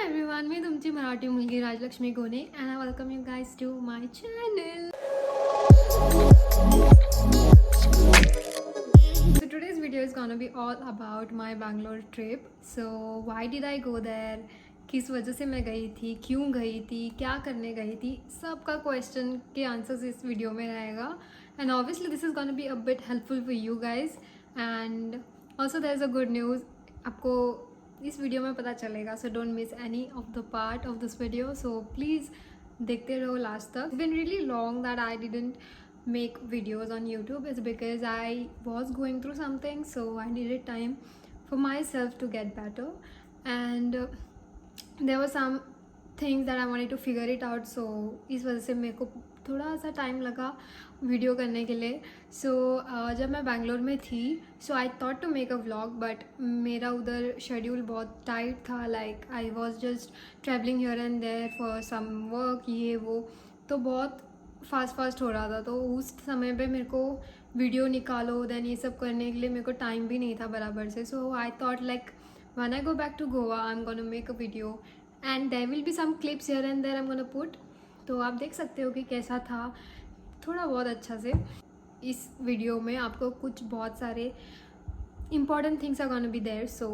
Everyone, मी तुमची मराठी मुलगी Rajalakshmi गोने and I welcome you guys to my channel. So today's video is gonna be all about my Bangalore trip. So why did I go there? किस वजह से मैं गई थी, क्यों गई थी, क्या करने गई थी, सबका क्वेश्चन के आंसर्स इस वीडियो में रहेगा. And obviously this is gonna be a bit helpful for you guys. And also there is a good news. आपको इस वीडियो में पता चलेगा, so don't miss any of the part of this video. So please देखते रहो last तक. It's been really long that I didn't make videos on YouTube is because I was going through something, so I needed time for myself to get better, and there were some things that I wanted to figure it out. So इस वजह से मेरे को थोड़ा सा time लगा video करने के लिए. सो जब मैं बैंगलोर में थी, so I thought to make a vlog, but मेरा उधर शेड्यूल बहुत टाइट था. Like I was just travelling here and there for some work, ये वो, तो बहुत फास्ट हो रहा था. तो उस समय पे मेरे को वीडियो निकालो देन ये सब करने के लिए मेरे को टाइम भी नहीं था बराबर से. So I thought like when I go back to Goa I am gonna make a video and there will be some clips here and there I am gonna put. तो आप देख सकते हो कि कैसा था, थोड़ा बहुत अच्छा से. इस वीडियो में आपको कुछ बहुत सारे important things are gonna be there, so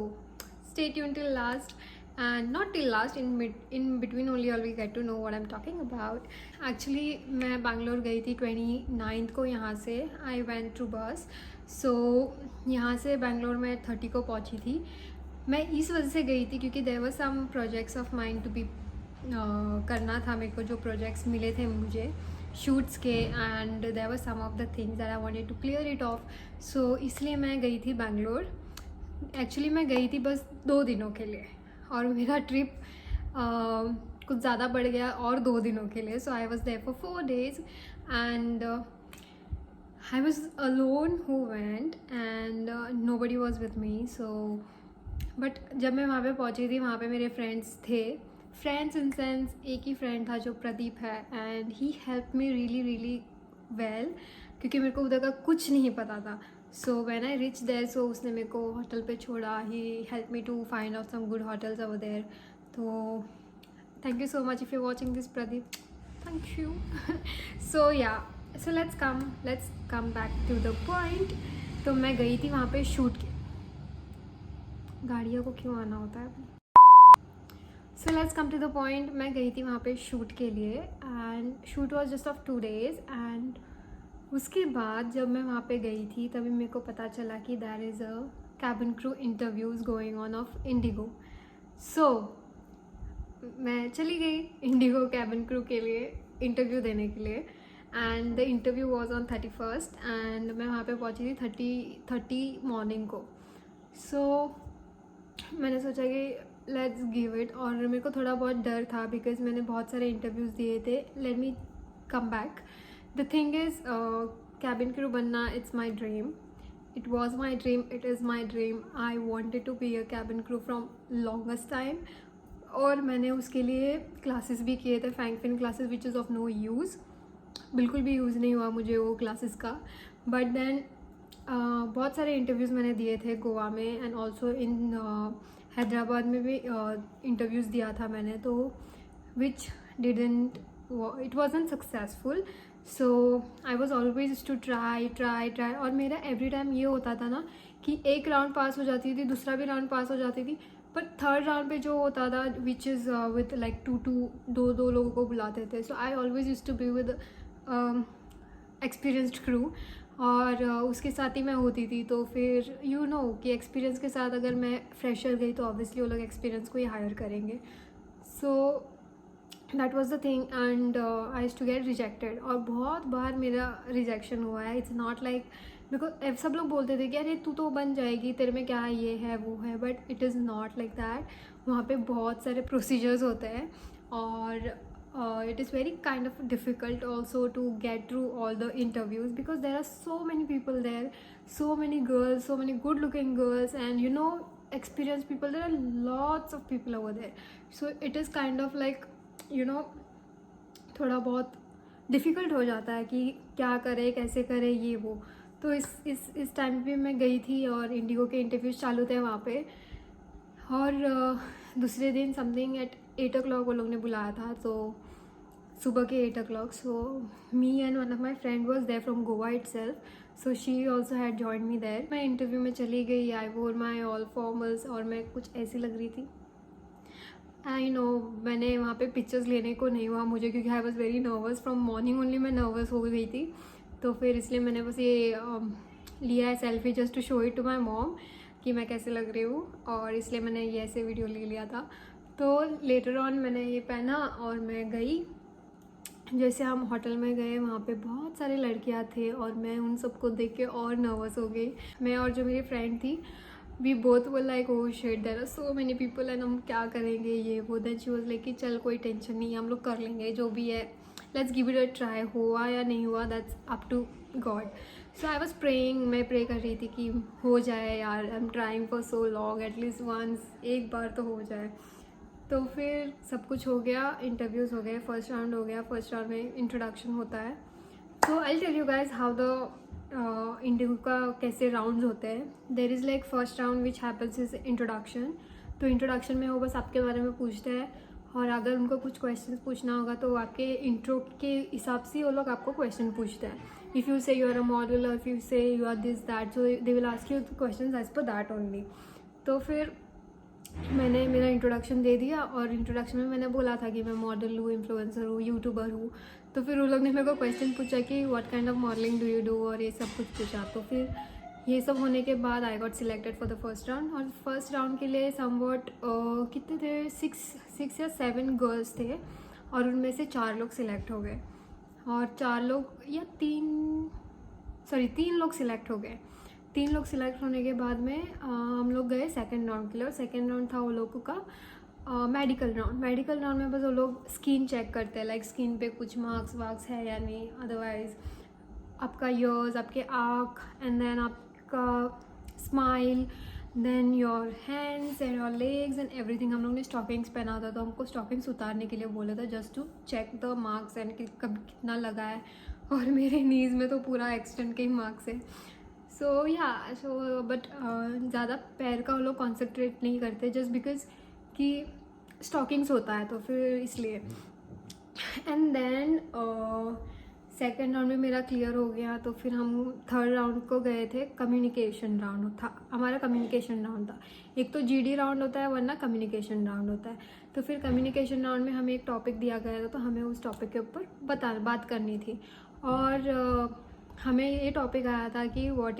stay tuned till last, and not till last, in between only you'll get to know what I'm talking about. Actually मैं बैंगलोर गई थी 29th को. यहाँ से I went through bus, so यहाँ से बैंगलोर में 30 को पहुँची थी. मैं इस वजह से गई थी क्योंकि there were some projects of mine to be करना था मेरे को, जो प्रोजेक्ट्स मिले थे मुझे शूट्स के, and there were some of the things that I wanted to clear it off. So इसलिए मैं गई थी बैंगलोर. एक्चुअली मैं गई थी बस 2 दिनों के लिए, और मेरा ट्रिप कुछ ज़्यादा बढ़ गया और 2 दिनों के लिए. So I was there for 4 days and I was alone who went and nobody was with me. So but जब मैं वहाँ पे पहुँची थी, वहाँ पे मेरे फ्रेंड्स थे. फ्रेंड्स इन सेंस एक ही फ्रेंड था जो प्रदीप है, and he help me really well, क्योंकि मेरे को उधर का कुछ नहीं पता था. So when I reach there, so उसने मेरे को होटल पे छोड़ा. He help me to find out some good hotels over there. तो thank you so much if you watching this Pradeep, thank you. So yeah, so let's come back to the point. तो मैं गई थी वहाँ पे shoot के. गाड़ियों को क्यों आना होता है. So let's come to the point. मैं गई थी वहाँ पे शूट के लिए, and shoot was just of 2 days. And उसके बाद जब मैं वहाँ पे गई थी तभी मेरे को पता चला कि there is a cabin crew interviews going on of IndiGo. So मैं चली गई इंडिगो कैबिन क्रू के लिए इंटरव्यू देने के लिए, and the interview was on 31st, and मैं वहाँ पे पहुँची थी 30 मॉर्निंग को. सो मैंने सोचा कि लेट्स गिव इट, और मेरे को थोड़ा बहुत डर था बिकॉज मैंने बहुत सारे इंटरव्यूज़ दिए थे. Let me come back. The thing is cabin crew बनना, it's my dream. It was my dream, it is my dream. I wanted to be a cabin crew from longest time, और मैंने उसके लिए classes भी किए थे, Frankfinn classes which is of no use. बिल्कुल भी यूज़ नहीं हुआ मुझे वो क्लासेस का. बट देन बहुत सारे इंटरव्यूज़ मैंने दिए थे गोवा में, एंड ऑल्सो इन हैदराबाद में भी इंटरव्यूज़ दिया था मैंने, तो which didn't, it wasn't successful. So I was always to try. और मेरा एवरी टाइम ये होता था ना कि एक राउंड पास हो जाती थी, दूसरा भी राउंड पास हो जाती थी, पर थर्ड राउंड पे जो होता था विच इज़ विथ लाइक दो लोगों को बुलाते थे. So I always used to be with experienced crew, और उसके साथ ही मैं होती थी. तो फिर यू नो कि एक्सपीरियंस के साथ अगर मैं फ्रेशर गई तो ऑब्वियसली वो लोग एक्सपीरियंस को ही हायर करेंगे. So that was the thing, and I used to get rejected, और बहुत बार मेरा रिजेक्शन हुआ है. इट्स नॉट लाइक, मेरे को सब लोग बोलते थे कि अरे तू तो बन जाएगी, तेरे में क्या ये है वो है, but it is not like that. वहाँ पे बहुत सारे प्रोसीजर्स होते हैं, और it is very kind of difficult also to get through all the interviews because there are so many people there, so many girls, so many good looking girls, and you know, experienced people. There are lots of people over there, so it is kind of like, you know, थोड़ा बहुत difficult हो जाता है कि क्या करे, कैसे करे, ये वो. तो इस टाइम पे मैं गई थी और इंडिगो के इंटरव्यूज़ चालू थे वहाँ पे, और दूसरे दिन समथिंग एट 8 o'clock वो लोग ने बुलाया था, तो सुबह के 8 o'clock. So me and one of my friend was there from Goa itself, so she also had join me there. मैं इंटरव्यू में चली गई, आई वोर माई ऑल फॉर्मल्स और मैं कुछ ऐसी लग रही थी. आई नो मैंने वहाँ पे पिक्चर्स लेने को नहीं हुआ मुझे, क्योंकि I was very nervous from morning only. मैं नर्वस हो गई थी, तो फिर इसलिए मैंने बस ये लिया है selfie just to show it to my mom कि मैं कैसे लग रही हूँ, और इसलिए मैंने ये ऐसे वीडियो ले लिया था. तो लेटर ऑन मैंने ये पहना और मैं गई. जैसे हम होटल में गए, वहाँ पे बहुत सारे लड़कियाँ थे और मैं उन सबको देख के और नर्वस हो गई. मैं और जो मेरी फ्रेंड थी, we both were like oh shit there are so many people and हम क्या करेंगे ये वो. देन शी वाज लाइक कि चल कोई टेंशन नहीं है, हम लोग कर लेंगे जो भी है, let's give it a try. हुआ या नहीं हुआ that's up to God. So I was praying, मैं प्रे कर रही थी कि हो जाए यार, I am trying for so long, at least once, एक बार तो हो जाए. तो फिर सब कुछ हो गया, इंटरव्यूज़ हो गए, फर्स्ट राउंड हो गया. फर्स्ट राउंड में इंट्रोडक्शन होता है. तो I tell you guys how the interview का कैसे राउंड्स होते हैं. There is like first round which happens is introduction. तो इंट्रोडक्शन में वो बस आपके बारे में पूछते हैं, और अगर उनको कुछ क्वेश्चन पूछना होगा तो आपके इंट्रो के हिसाब से वो लोग आपको क्वेश्चन पूछते हैं. If you say you are a model और if you say you are this that, so they will ask you question as per that only. तो फिर मैंने मेरा इंट्रोडक्शन दे दिया, और इंट्रोडक्शन में मैंने बोला था कि मैं मॉडल हूँ, इन्फ्लुएंसर हूँ, यूट्यूबर हूँ. तो फिर उन लोग ने मेरे को क्वेश्चन पूछा कि what kind of modelling do you do, और ये सब कुछ पूछा. तो फिर ये सब होने के बाद I got selected for the first round. और फर्स्ट राउंड के लिए समवॉट कितने थे, सिक्स या 7 गर्ल्स थे, और उनमें से 4 लोग सिलेक्ट हो गए, और 4 लोग या 3 लोग सिलेक्ट हो गए. 3 लोग सिलेक्ट होने के बाद में हम लोग गए सेकंड राउंड के लिए. और सेकंड राउंड था वो लोगों का मेडिकल राउंड. मेडिकल राउंड में बस वो लोग स्किन चेक करते हैं, लाइक स्किन पे कुछ मार्क्स वार्क्स है या नहीं, अदरवाइज आपका ईयर्स, आपके आँख, एंड देन आपका smile, then your hands and your legs and everything. हम लोग ने स्टॉकिंग्स पहना था, तो हमको स्टॉकिंग्स उतारने के लिए बोला था just to check the marks and कब कितना लगा है. और मेरे नीज़ में तो पूरा एक्सटेंट के ही मार्क्स है. सो या सो बट ज़्यादा पैर का वो लोग कॉन्सेंट्रेट नहीं करते, जस्ट बिकॉज कि स्टॉकिंग्स होता है, तो फिर इसलिए. एंड देन सेकेंड राउंड में मेरा क्लियर हो गया. तो फिर हम थर्ड राउंड को गए थे. कम्युनिकेशन राउंड था हमारा. कम्युनिकेशन राउंड था. एक तो जीडी राउंड होता है, वरना कम्युनिकेशन राउंड होता है. तो फिर कम्युनिकेशन राउंड में हमें एक टॉपिक दिया गया था, तो हमें उस टॉपिक के ऊपर बात करनी थी. और हमें ये टॉपिक आया था कि which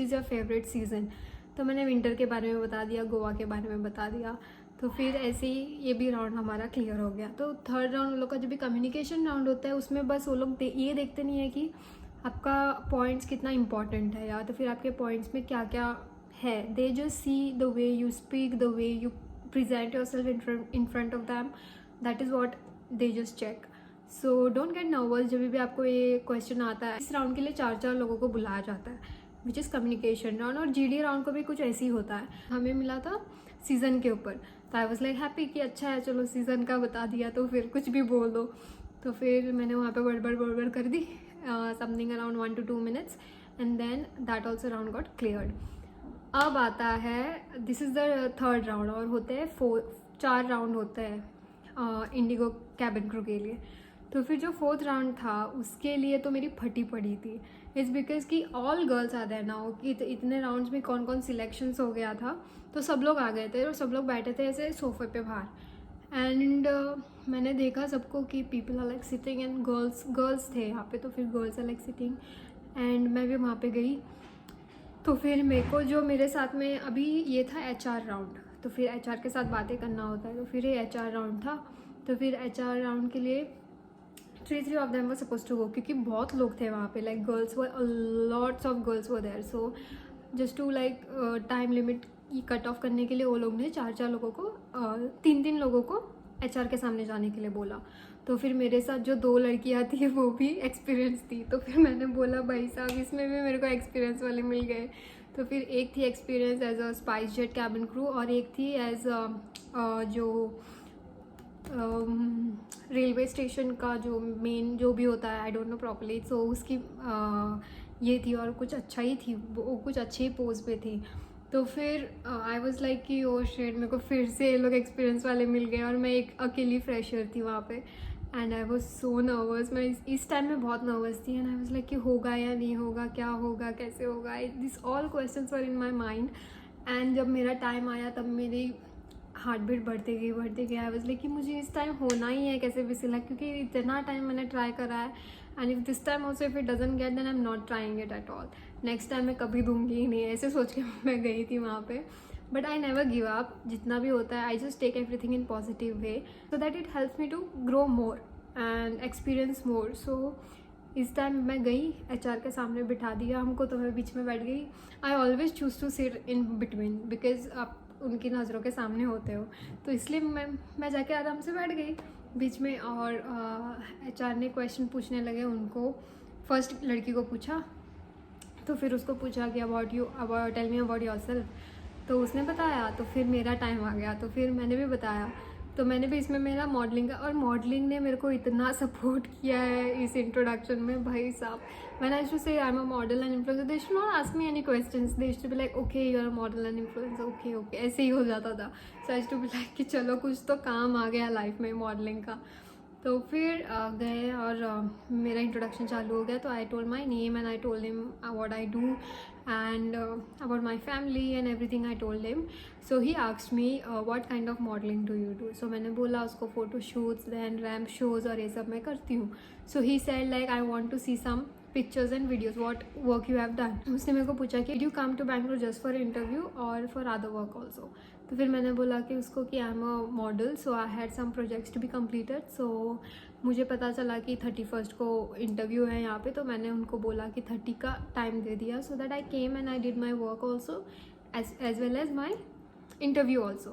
is your favourite season. तो मैंने विंटर के बारे में बता दिया, गोवा के बारे में बता दिया. तो फिर ऐसे ही ये भी राउंड हमारा क्लियर हो गया. तो थर्ड राउंड उन लोग का जो भी कम्युनिकेशन राउंड होता है, उसमें बस वो लोग ये देखते नहीं है कि आपका पॉइंट्स कितना इंपॉर्टेंट है, या तो फिर आपके पॉइंट्स में क्या क्या है. They just see the way you speak, the way you present yourself in front of them. That is what they just check. So don't get nervous जब भी आपको ये क्वेश्चन आता है. इस राउंड के लिए 4 लोगों को बुलाया जाता है, विच इज़ कम्युनिकेशन राउंड. और जीडी राउंड को भी कुछ ऐसे ही होता है. हमें मिला था सीज़न के ऊपर, तो आई वॉज लाइक हैप्पी कि अच्छा है, चलो सीज़न का बता दिया तो फिर कुछ भी बोल दो. तो फिर मैंने वहाँ पे बड़बड़ कर दी something around 1 to 2 minutes, and then that also round got cleared. अब आता है, this is the third round. और होते हैं 4 राउंड होते हैं इंडिगो कैबिन क्रू के लिए. तो फिर जो 4th राउंड था उसके लिए तो मेरी फटी पड़ी थी. इट्स बिकॉज कि ऑल गर्ल्स आ देर नाउ कि इतने राउंड्स में कौन कौन सिलेक्शंस हो गया था, तो सब लोग आ गए थे और सब लोग बैठे थे ऐसे सोफे पे बाहर. एंड मैंने देखा सबको कि people are like sitting, and girls थे यहाँ पे, तो फिर girls are like sitting, and मैं भी वहाँ पे गई. तो फिर मेरे को जो मेरे साथ में अभी ये था HR राउंड, तो फिर HR के साथ बातें करना होता है. तो फिर ये HR राउंड था. तो फिर HR राउंड के लिए 3 of them were suppose to go, क्योंकि बहुत लोग थे वहाँ पे, like girls were, lots of girls were there. So just to like time limit cut off करने के लिए वो लोग ने 4 लोगों को 3 लोगों को HR के सामने जाने के लिए बोला. तो फिर मेरे साथ जो 2 लड़कियाँ थी वो भी एक्सपीरियंस थी. तो फिर मैंने बोला भाई साहब इसमें भी मेरे को एक्सपीरियंस वाले मिल गए. तो फिर एक थी experience as a SpiceJet cabin crew, और एक थी एज जो रेलवे स्टेशन का जो मेन जो भी होता है, आई डोंट नो प्रॉपर्ली, सो उसकी ये थी. और कुछ अच्छा ही थी वो, कुछ अच्छे ही पोज पे थी. तो फिर आई वॉज लाइक कि ओ शेड, मेरे को फिर से ये लोग एक्सपीरियंस वाले मिल गए और मैं एक अकेली फ्रेशर थी वहाँ पे। And I was so nervous, मैं इस टाइम में बहुत नर्वस थी। एंड आई वॉज लाइक कि होगा या नहीं होगा, क्या होगा, कैसे होगा, this all questions were in my mind. And जब मेरा टाइम आया तब मेरी हार्ट बीट बढ़ते गई। आई वाज लाइक कि मुझे इस टाइम होना ही है कैसे भी सिलेक्ट, क्योंकि इतना टाइम मैंने ट्राई करा है। And if this time also if it doesn't get then I am not trying it at all. Next time मैं कभी दूंगी ही नहीं, ऐसे सोच के मैं गई थी वहाँ पे। But I never give up, जितना भी होता है I just take everything in positive way so that it helps me to grow more and experience more. So इस टाइम मैं गई, एचआर के सामने बिठा दिया हमको, तो मैं बीच में बैठ गई। I always choose to sit in between because आप उनकी नज़रों के सामने होते हो, तो इसलिए मैं जाके आराम से बैठ गई बीच में। और एचआर ने क्वेश्चन पूछने लगे उनको। फर्स्ट लड़की को पूछा, तो फिर उसको पूछा कि about tell me about yourself, तो उसने बताया। तो फिर मेरा टाइम आ गया, तो फिर मैंने भी बताया। तो मैंने भी इसमें मेरा मॉडलिंग का, और मॉडलिंग ने मेरे को इतना सपोर्ट किया है इस इंट्रोडक्शन में, भाई साहब। When I should say I am a model and influencer, they should not ask me any questions, they should be like okay you are a model and influencer, okay okay, ऐसे ही हो जाता था। So I should be like कि चलो कुछ तो काम आ गया लाइफ में मॉडलिंग का। तो फिर गए और मेरा इंट्रोडक्शन चालू हो गया। तो I told my name and I told him what I do and about my family and everything I told him. So he asked me what kind of modelling do you do. So मैंने बोला उसको photo shoots then ramp shows और ये सब मैं करती हूँ। So he said like I want to see some pictures and videos what work you have done. उसने मेरे को पूछा कि did you come to Bangalore just for interview और फॉर अदर वर्क ऑल्सो। तो फिर मैंने बोला कि उसको कि I am a model, so I had some projects to be completed. सो मुझे पता चला कि 31st को इंटरव्यू है यहाँ पे, तो मैंने उनको बोला कि 30 का टाइम दे दिया, so that I came and I did my work also as well as my interview also.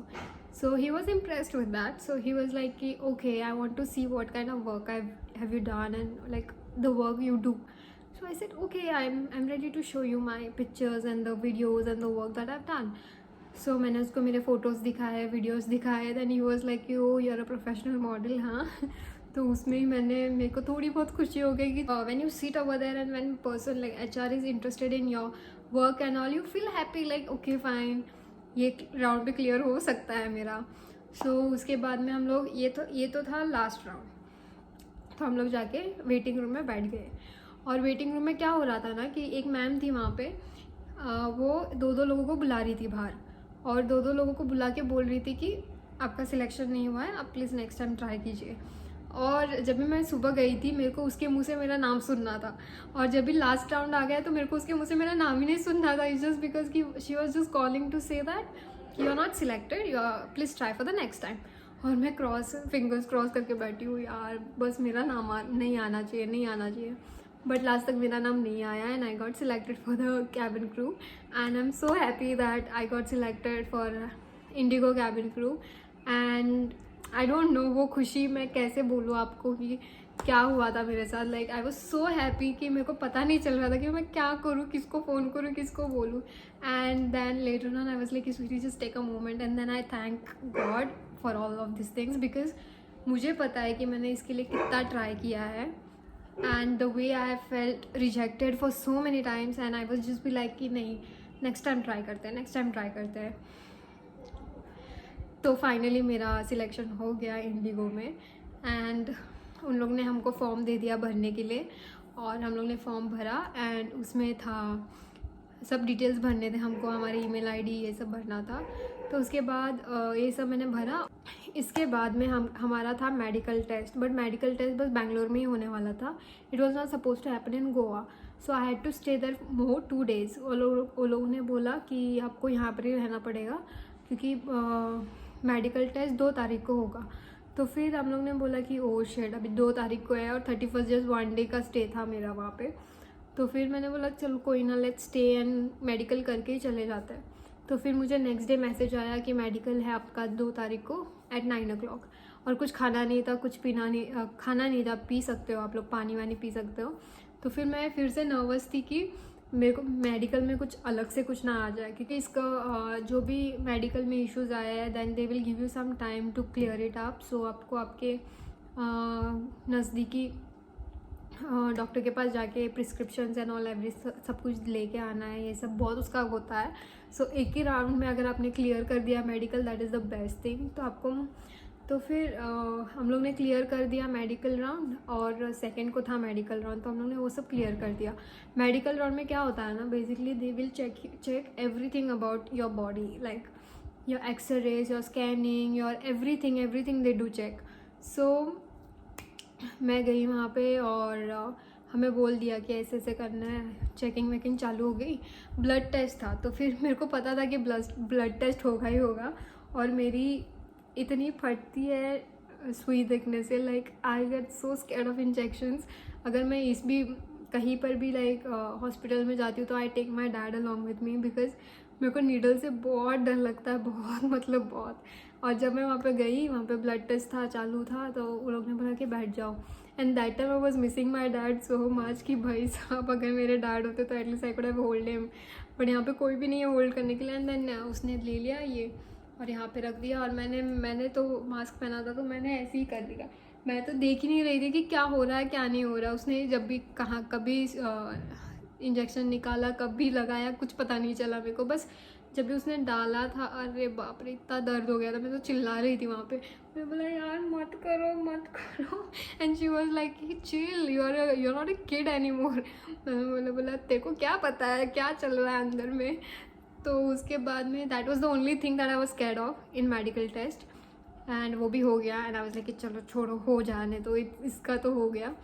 So he was impressed with that. So he was like okay, I want to see what kind of work have you done and like the work you do. So I said okay, I'm ready to show you my pictures and the videos and the work that I've done. So मैंने उसको मेरे photos दिखाए, videos दिखाए। then he was like you are a professional model, हाँ। तो उसमें ही मेरे को थोड़ी बहुत खुशी हो गई कि when you sit over there and when person like HR is interested in your work and all, you feel happy like okay fine, ये राउंड भी क्लियर हो सकता है मेरा। सो उसके बाद में हम लोग ये तो था लास्ट राउंड। तो हम लोग जाके वेटिंग रूम में बैठ गए। और वेटिंग रूम में क्या हो रहा था ना कि एक मैम थी वहाँ पे, वो दो लोगों को बुला रही थी बाहर, और दो लोगों को बुला के बोल रही थी कि आपका सिलेक्शन नहीं हुआ है, आप प्लीज़ नेक्स्ट टाइम ट्राई कीजिए। और जब भी मैं सुबह गई थी मेरे को उसके मुंह से मेरा नाम सुनना था, और जब भी लास्ट राउंड आ गया तो मेरे को उसके मुंह से मेरा नाम ही नहीं सुनना था। इट्स जस्ट बिकॉज कि she was just calling to say that you are not selected, you are please try for the next time. और मैं फिंगर्स क्रॉस करके बैठी हूँ यार, बस मेरा नाम नहीं आना चाहिए। बट लास्ट तक मेरा नाम नहीं आया and I got selected for the cabin crew and I am so happy that I got selected for Indigo cabin crew. And I don't know वो खुशी मैं कैसे बोलूँ आपको कि क्या हुआ था मेरे साथ। Like I was so happy कि मेरे को पता नहीं चल रहा था कि मैं क्या करूँ, किसको फ़ोन करूँ, किसको बोलूँ। And then later on I was like sweety just take a moment and then I thank God for all of this things, because मुझे पता है कि मैंने इसके लिए कितना ट्राई किया है। And the way I felt rejected for so many times and I was just be like कि नहीं, नेक्स्ट टाइम ट्राई करते हैं। तो फाइनली मेरा सिलेक्शन हो गया इंडिगो में एंड उन लोग ने हमको फॉर्म दे दिया भरने के लिए, और हम लोग ने फॉर्म भरा एंड उसमें था सब डिटेल्स भरने थे हमको, हमारी ईमेल आईडी ये सब भरना था। तो उसके बाद ये सब मैंने भरा। इसके बाद में हमारा था medical test, but medical test बस बैंगलोर में ही होने वाला था। It was not suppose to happen in Goa, so I had to stay there more 2 days। वो लोगों ने बोला कि आपको यहाँ पर ही रहना पड़ेगा क्योंकि मेडिकल टेस्ट 2 तारीख को होगा। तो फिर हम लोग ने बोला कि ओ शेड, अभी 2 तारीख को है और 31st जस्ट 1 day का स्टे था मेरा वहाँ पे। तो फिर मैंने बोला चलो कोई ना, लेट्स स्टे एंड मेडिकल करके ही चले जाते हैं। तो फिर मुझे नेक्स्ट डे मैसेज आया कि मेडिकल है आपका 2 तारीख को एट 9 o'clock, और कुछ खाना नहीं था, कुछ खाना नहीं था, पी सकते हो आप लोग, पानी वानी पी सकते हो। तो फिर मैं फिर से नर्वस थी कि मेरे को मेडिकल में कुछ अलग से कुछ ना आ जाए, क्योंकि इसका जो भी मेडिकल में इश्यूज़ आया है then they will give you some time to clear it up. सो आपको आपके नज़दीकी डॉक्टर के पास जाके प्रिस्क्रिप्शंस एंड ऑल एवरी सब कुछ लेके आना है, ये सब बहुत उसका होता है. सो एक ही राउंड में अगर आपने क्लियर कर दिया medical, that is the best thing. तो आपको तो फिर हम लोग ने क्लियर कर दिया मेडिकल राउंड, और सेकंड को था मेडिकल राउंड, तो हम लोग ने वो सब क्लियर कर दिया. मेडिकल राउंड में क्या होता है ना, basically they will check everything about your body, like your x-rays, your scanning, your everything they do check. So मैं गई वहाँ पे और हमें बोल दिया कि ऐसे ऐसे करना है. चेकिंग वेकिंग चालू हो गई. ब्लड टेस्ट था, तो फिर मेरे को पता था कि ब्लड टेस्ट होगा ही होगा. और मेरी इतनी फटती है सुई देखने से, like I get so scared of injections. अगर मैं इस भी कहीं पर भी लाइक हॉस्पिटल में जाती हूँ तो I take my dad along with me, because मेरे को नीडल से बहुत डर लगता है, बहुत मतलब बहुत. और जब मैं वहाँ पे गई, वहाँ पे ब्लड टेस्ट था, चालू था, तो वो लोग ने बोला कि बैठ जाओ. And that time I was missing my dad so much कि भाई साहब अगर मेरे डैड होते तो at least I could have hold him. But यहाँ पे कोई भी नहीं है होल्ड करने के लिए. एंड देन उसने ले लिया ये और यहाँ पे रख दिया. और मैंने तो मास्क पहना था, तो मैंने ऐसे ही कर दिया. मैं तो देख ही नहीं रही थी कि क्या हो रहा है क्या नहीं हो रहा. उसने जब भी कहाँ कभी इंजेक्शन निकाला, कभी लगाया, कुछ पता नहीं चला मेरे को. बस जब भी उसने डाला था, अरे बाप रे इतना दर्द हो गया था, मैं तो चिल्ला रही थी वहाँ पे. मैं बोला यार मत करो मत करो. And she was like chill, you are not a kid anymore. मैंने बोला तेरे को क्या पता है क्या चल रहा है अंदर में. तो उसके बाद में that was the only thing that I was scared of in medical test. And वो भी हो गया. एंड आई वाज लाइक कि चलो छोड़ो, हो जाने तो इसका तो हो गया.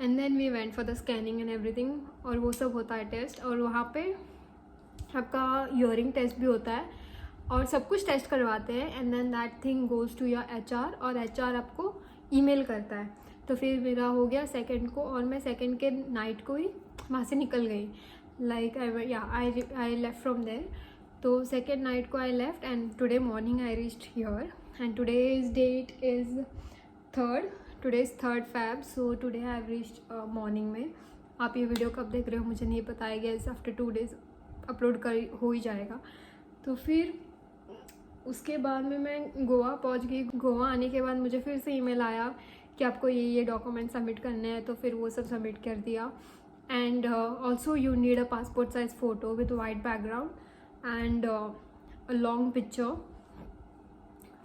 And then we went for the scanning and everything, और वो सब होता है टेस्ट. और वहाँ पे आपका ईयरिंग टेस्ट भी होता है और सब कुछ टेस्ट करवाते हैं. And then that thing goes to your HR, और HR आपको ईमेल करता है. तो फिर मेरा हो गया सेकंड को, और मैं सेकंड के नाइट को ही वहाँ से निकल गई. Like I left from there. तो सेकेंड नाइट को I left and today morning I reached here. And today's date is 3rd. Today is 3rd Feb. So today I have reached morning में. आप ये वीडियो कब देख रहे हो मुझे नहीं पता है, गेस आफ्टर 2 days अपलोड कर हो ही जाएगा. तो फिर उसके बाद में मैं गोवा पहुंच गई. गोवा आने के बाद मुझे फिर से ईमेल आया कि आपको ये डॉक्यूमेंट सबमिट करने हैं. तो फिर वो सब सबमिट कर दिया. And also you need a passport size photo with white background and a long picture,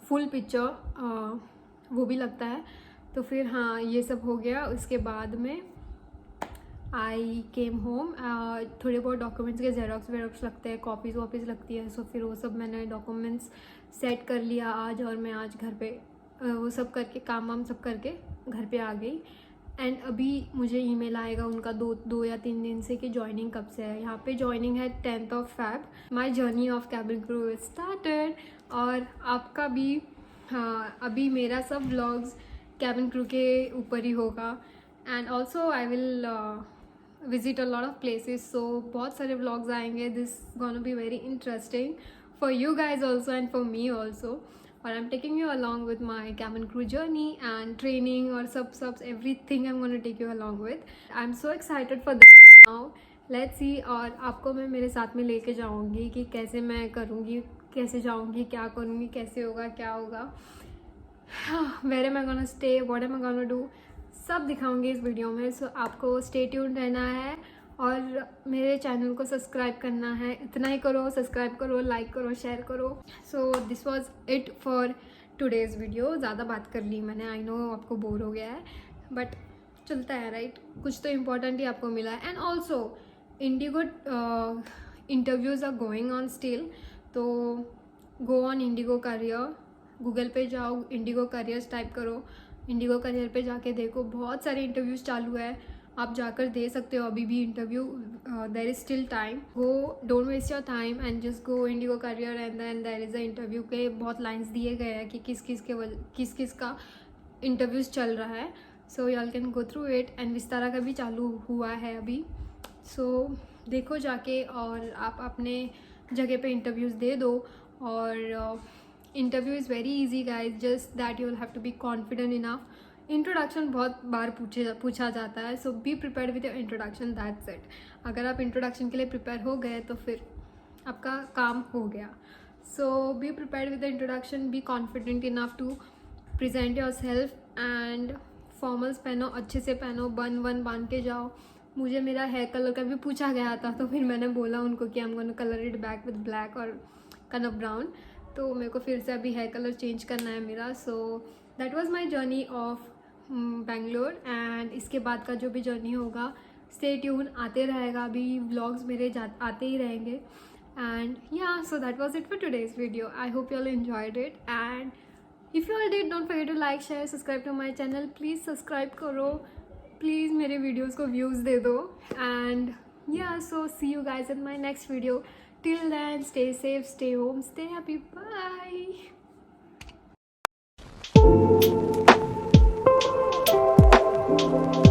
full picture वो भी लगता है. तो फिर हाँ ये सब हो गया. उसके बाद में आई केम होम. थोड़े बहुत डॉक्यूमेंट्स के जेरोक्स लगते हैं, कॉपीज़ वॉपीज़ लगती है. सो फिर वो सब मैंने डॉक्यूमेंट्स सेट कर लिया आज. और मैं आज घर पे वो सब करके काम वाम सब करके घर पे आ गई. एंड अभी मुझे ईमेल आएगा उनका 2 या 3 दिन से कि ज्वाइनिंग कब से है. यहाँ पे ज्वाइनिंग है 10th of Feb. My journey of cabin crew is started. और आपका भी हाँ, अभी मेरा सब व्लॉग्स कैबिन क्रू के ऊपर ही होगा. And also I will visit a lot of places. So बहुत सारे व्लॉग्स आएंगे. This gonna be very interesting for you guys also and for me also. और I'm taking you along with my cabin crew journey and training और सब everything I'm going to take you along with. I'm so excited for that now. Let's see. और आपको मैं मेरे साथ में लेके जाऊँगी कि कैसे मैं करूँगी, कैसे जाऊँगी, क्या करूँगी, कैसे होगा, क्या होगा, where am I gonna stay, what am I gonna do, सब दिखाऊँगी इस वीडियो में. सो आपको स्टे ट्यून्ड रहना है और मेरे चैनल को सब्सक्राइब करना है. इतना ही करो, सब्सक्राइब करो, लाइक करो, शेयर करो. So this was it for today's video. ज़्यादा बात कर ली मैंने, आई नो आपको बोर हो गया है, बट चलता है राइट. कुछ तो इम्पोर्टेंट ही आपको मिला है. And also IndiGo interviews are going on still. तो go on IndiGo career, Google पे जाओ, इंडिगो करियर्स टाइप करो. इंडिगो करियर पे जाके देखो, बहुत सारे इंटरव्यूज़ चालू है. आप जाकर दे सकते हो अभी भी interview. There is still time. Go, don't waste your time and just go IndiGo career. And then there is a interview के बहुत लाइन्स दिए गए हैं कि किस किस का इंटरव्यूज़ चल रहा है. सो y'all can go through it. And Vistara का भी चालू हुआ है अभी. सो देखो जाके, और आप अपने जगह पे इंटरव्यूज़ दे दो. और interview is very easy guys, just that you will have to be confident enough. Introduction बहुत बार पूछा जाता है. So be prepared with your introduction, that's it. अगर आप इंट्रोडक्शन के लिए प्रिपेयर हो गए तो फिर आपका काम हो गया. So be prepared with the introduction, be confident enough to present yourself and formals पहनो, अच्छे से पहनो, बन वन बांध के जाओ। मुझे मेरा हेयर कलर का भी पूछा गया था, तो फिर मैंने बोला उनको कि I am gonna colour it back with black और काइंड ऑफ ब्राउन। तो मेरे को फिर से अभी हेयर कलर चेंज करना है मेरा। सो that was my journey of Bangalore. And इसके बाद का जो भी जर्नी होगा, स्टे ट्यून, आते रहेगा, अभी व्लॉग्स मेरे आते ही रहेंगे। And yeah, so that was it for today's video. I hope you all enjoyed it, and if you all did, don't forget to like, share, subscribe to my channel. Please subscribe करो, please मेरे videos को views दे दो। And yeah, so see you guys in my next video. Till then, stay safe, stay home, stay happy, bye.